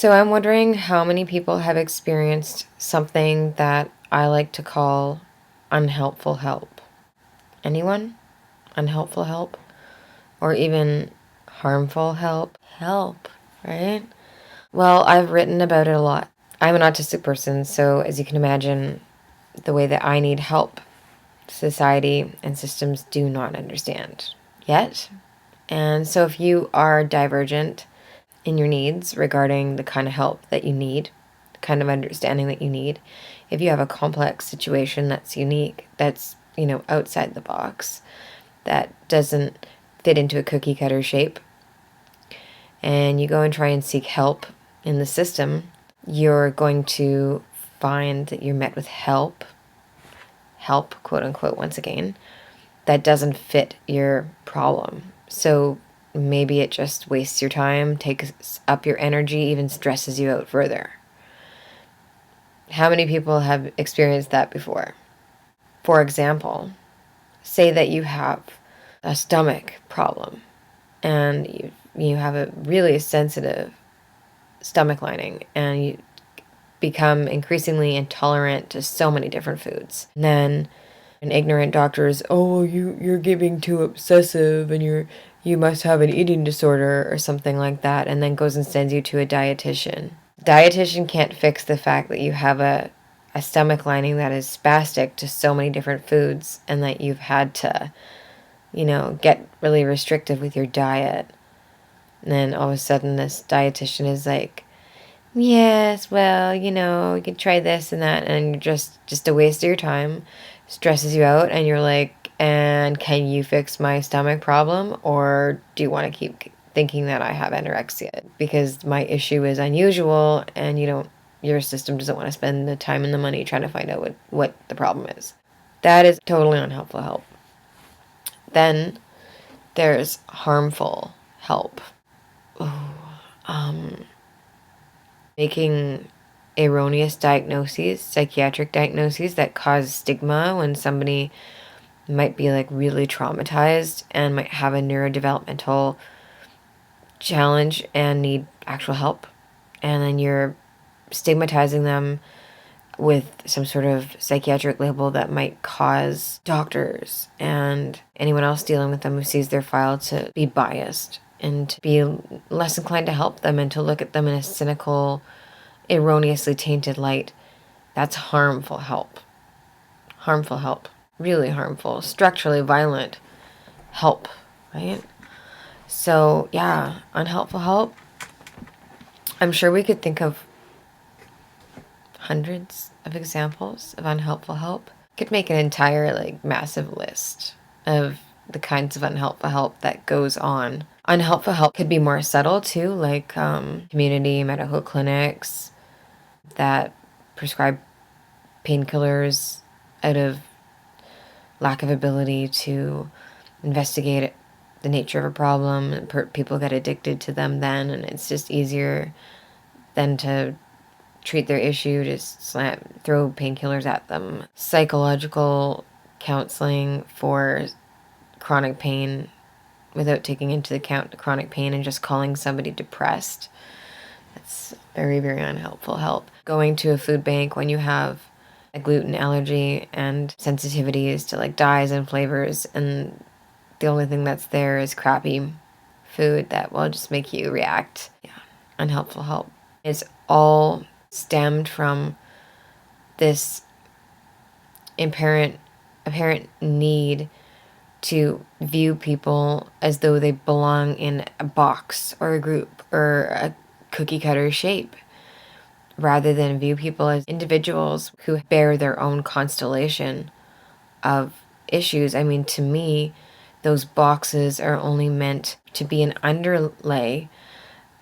So I'm wondering how many people have experienced something that I like to call unhelpful help. Anyone? Unhelpful help? Or even harmful help? Help, right? Well, I've written about it a lot. I'm an autistic person, so as you can imagine, the way that I need help, society and systems do not understand yet. And so if you are divergent in your needs regarding the kind of help that you need, the kind of understanding that you need, if you have a complex situation that's unique, that's, outside the box, that doesn't fit into a cookie cutter shape, and you go and try and seek help in the system, you're going to find that you're met with help, quote unquote, once again, that doesn't fit your problem. So maybe it just wastes your time, takes up your energy, even stresses you out further. How many people have experienced that before? For example, say that you have a stomach problem and you have a really sensitive stomach lining and you become increasingly intolerant to so many different foods. And then an ignorant doctor is, oh, you're giving too obsessive and you must have an eating disorder or something like that, and then goes and sends you to a dietitian. Dietitian can't fix the fact that you have a stomach lining that is spastic to so many different foods and that you've had to, get really restrictive with your diet. And then all of a sudden this dietitian is like, yes, well, you can try this and that, and you're just a waste of your time, stresses you out, and you're like, and can you fix my stomach problem, or do you want to keep thinking that I have anorexia because my issue is unusual and your system doesn't want to spend the time and the money trying to find out what the problem is. That is totally unhelpful help. Then there's harmful help. Making erroneous diagnoses, psychiatric diagnoses that cause stigma when somebody might be like really traumatized and might have a neurodevelopmental challenge and need actual help. And then you're stigmatizing them with some sort of psychiatric label that might cause doctors and anyone else dealing with them who sees their file to be biased and to be less inclined to help them and to look at them in a cynical, erroneously tainted light. That's harmful help. Harmful help. Really harmful. Structurally violent help, right? So, yeah, unhelpful help. I'm sure we could think of hundreds of examples of unhelpful help. Could make an entire, massive list of the kinds of unhelpful help that goes on. Unhelpful help could be more subtle, too, like community medical clinics that prescribe painkillers out of lack of ability to investigate the nature of a problem. People get addicted to them then, and it's just easier than to treat their issue, just throw painkillers at them. Psychological counseling for chronic pain without taking into account chronic pain and just calling somebody depressed. That's very, very unhelpful help. Going to a food bank when you have a gluten allergy and sensitivities to dyes and flavors, and the only thing that's there is crappy food that will just make you react. Yeah, unhelpful help. It's all stemmed from this apparent need to view people as though they belong in a box or a group or a cookie cutter shape, rather than view people as individuals who bear their own constellation of issues. I mean, to me, those boxes are only meant to be an underlay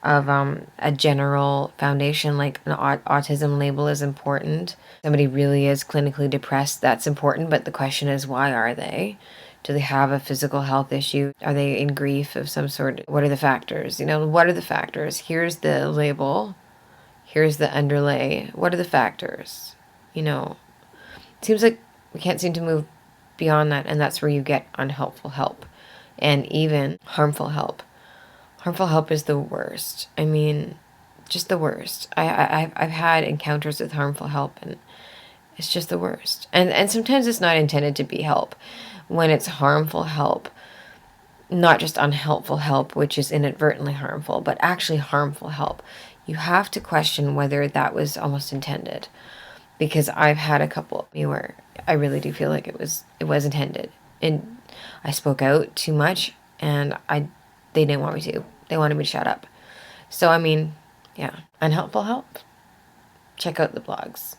of a general foundation. Like an autism label is important. Somebody really is clinically depressed, that's important, but the question is, why are they? Do they have a physical health issue? Are they in grief of some sort? What are the factors? What are the factors? Here's the label. Here's the underlay. What are the factors? It seems like we can't seem to move beyond that, and that's where you get unhelpful help and even harmful help. Harmful help is the worst. I mean, just the worst. I've had encounters with harmful help, and it's just the worst. And sometimes it's not intended to be help. When it's harmful help, not just unhelpful help, which is inadvertently harmful, but actually harmful help, you have to question whether that was almost intended. Because I've had a couple where I really do feel like it was intended. And I spoke out too much, and they didn't want me to. They wanted me to shut up. So, I mean, yeah, unhelpful help. Check out the blogs.